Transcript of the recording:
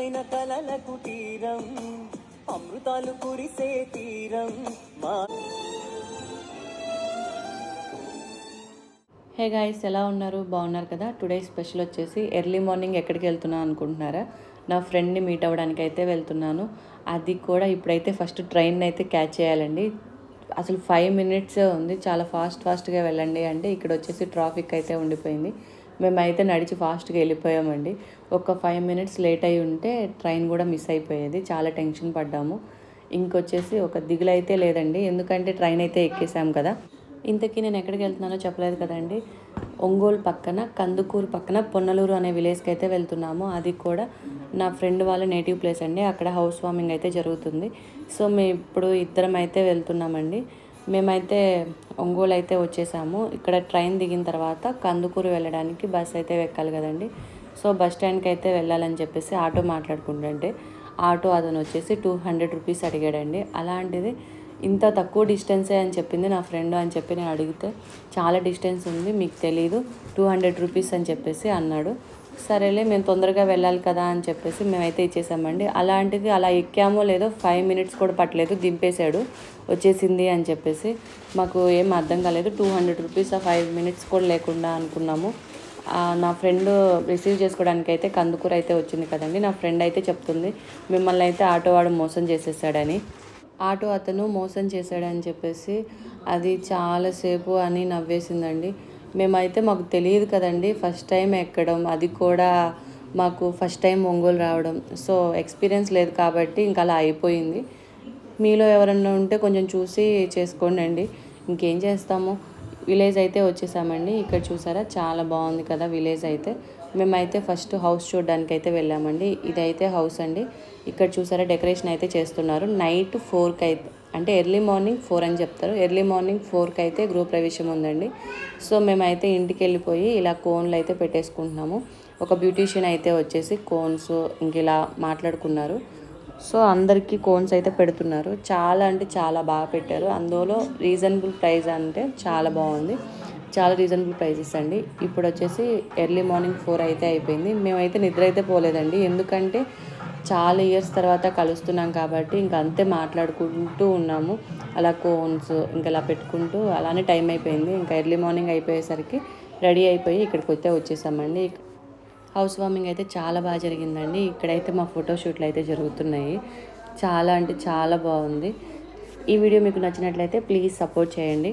అందమైన కలల కుటీరం అమృతాలు కురిసే తీరం మా హే గాయ్స్, ఎలా ఉన్నారు? బాగున్నారు కదా? టుడే స్పెషల్ వచ్చేసి ఎర్లీ మార్నింగ్ ఎక్కడికి వెళ్తున్నాను అనుకుంటున్నారా? నా ఫ్రెండ్ని మీట్ అవ్వడానికి అయితే వెళ్తున్నాను. అది కూడా ఇప్పుడైతే ఫస్ట్ ట్రైన్ అయితే క్యాచ్ చేయాలండి. అసలు 5 minutes ఉంది. చాలా ఫాస్ట్గా వెళ్ళండి అంటే ఇక్కడ వచ్చేసి ట్రాఫిక్ అయితే ఉండిపోయింది. మేమైతే నడిచి ఫాస్ట్గా వెళ్ళిపోయామండి. ఒక 5 minutes లేట్ అయి ఉంటే ట్రైన్ కూడా మిస్ అయిపోయేది. చాలా టెన్షన్ పడ్డాము. ఇంకొచ్చేసి ఒక దిగులు అయితే లేదండి, ఎందుకంటే ట్రైన్ అయితే ఎక్కేసాం కదా. ఇంతకీ నేను ఎక్కడికి వెళ్తున్నానో చెప్పలేదు కదండి. ఒంగోలు పక్కన కందుకూరు పక్కన పొన్నలూరు అనే విలేజ్కి అయితే వెళ్తున్నాము. అది కూడా నా ఫ్రెండ్ వాళ్ళ నేటివ్ ప్లేస్ అండి. అక్కడ హౌస్ వార్మింగ్ అయితే జరుగుతుంది. సో మేము ఇప్పుడు ఇద్దరం అయితే వెళ్తున్నామండి. మేమైతే ఒంగోలు అయితే వచ్చేసాము. ఇక్కడ ట్రైన్ దిగిన తర్వాత కందుకూరు వెళ్ళడానికి బస్ అయితే ఎక్కాలి కదండి. సో బస్ స్టాండ్కి అయితే వెళ్ళాలని చెప్పేసి ఆటో మాట్లాడుకుంటుంటే ఆటో అతను వచ్చేసి 200 రూపీస్ అడిగాడండి. అలాంటిది ఇంత తక్కువ డిస్టెన్సే అని చెప్పింది నా ఫ్రెండ్ అని చెప్పి నేను అడిగితే, చాలా డిస్టెన్స్ ఉంది మీకు తెలీదు, 200 రూపీస్ అని చెప్పేసి అన్నాడు. సరేలే, మేము తొందరగా వెళ్ళాలి కదా అని చెప్పేసి మేమైతే ఇచ్చేసామండి. అలాంటిది అలా ఎక్కామో లేదో 5 minutes కూడా పట్టలేదు, దింపేశాడు వచ్చేసింది అని చెప్పేసి. మాకు ఏం అర్థం కాలేదు. 200 రూపీస్ 5 minutes కూడా లేకుండా అనుకున్నాము. నా ఫ్రెండ్ రిసీవ్ చేసుకోవడానికి అయితే కందుకూరు అయితే వచ్చింది కదండి. నా ఫ్రెండ్ అయితే చెప్తుంది, మిమ్మల్ని అయితే ఆటో వాడు మోసం చేసేసాడని. ఆటో అతను మోసం చేశాడని చెప్పేసి అది చాలాసేపు అని నవ్వేసిందండి. మేమైతే మాకు తెలియదు కదండి, ఫస్ట్ టైం ఎక్కడం, అది కూడా మాకు ఫస్ట్ టైం ఒంగోలు రావడం. సో ఎక్స్పీరియన్స్ లేదు కాబట్టి ఇంకా అలా అయిపోయింది. మీలో ఎవరన్నా ఉంటే కొంచెం చూసి చేసుకోండి అండి. ఇంకేం చేస్తాము. విలేజ్ అయితే వచ్చేసామండి. ఇక్కడ చూసారా చాలా బాగుంది కదా విలేజ్ అయితే. మేమైతే ఫస్ట్ హౌస్ చూడడానికి అయితే వెళ్ళామండి. ఇదైతే హౌస్ అండి. ఇక్కడ చూసారా డెకరేషన్ అయితే చేస్తున్నారు. నైట్ 4కి అయితే, అంటే ఎర్లీ మార్నింగ్ 4 అని చెప్తారు, ఎర్లీ మార్నింగ్ 4కి అయితే గృహప్రవేశం ఉందండి. సో మేమైతే ఇంటికి వెళ్ళిపోయి ఇలా కోన్లు అయితే పెట్టేసుకుంటున్నాము. ఒక బ్యూటీషియన్ అయితే వచ్చేసి కోన్స్ ఇంక ఇలా మాట్లాడుకున్నారు. సో అందరికీ కోన్స్ అయితే పెడుతున్నారు. చాలా అంటే చాలా బాగా పెట్టారు. అందులో రీజనబుల్ ప్రైస్ అంటే చాలా బాగుంది. చాలా రీజనబుల్ ప్రైజెస్ అండి. ఇప్పుడు వచ్చేసి ఎర్లీ మార్నింగ్ 4 అయితే అయిపోయింది. మేమైతే నిద్ర అయితే పోలేదండి, ఎందుకంటే చాలా ఇయర్స్ తర్వాత కలుస్తున్నాం కాబట్టి ఇంక అంతే మాట్లాడుకుంటూ ఉన్నాము. అలా కోన్స్ ఇంకా అలా పెట్టుకుంటూ అలానే టైం అయిపోయింది. ఇంకా ఎర్లీ మార్నింగ్ అయిపోయేసరికి రెడీ అయిపోయి ఇక్కడికి అయితే వచ్చేసామండి. హౌస్ వార్మింగ్ అయితే చాలా బాగా జరిగిందండి. ఇక్కడైతే మా ఫోటోషూట్లు అయితే జరుగుతున్నాయి. చాలా అంటే చాలా బాగుంది. ఈ వీడియో మీకు నచ్చినట్లయితే ప్లీజ్ సపోర్ట్ చేయండి.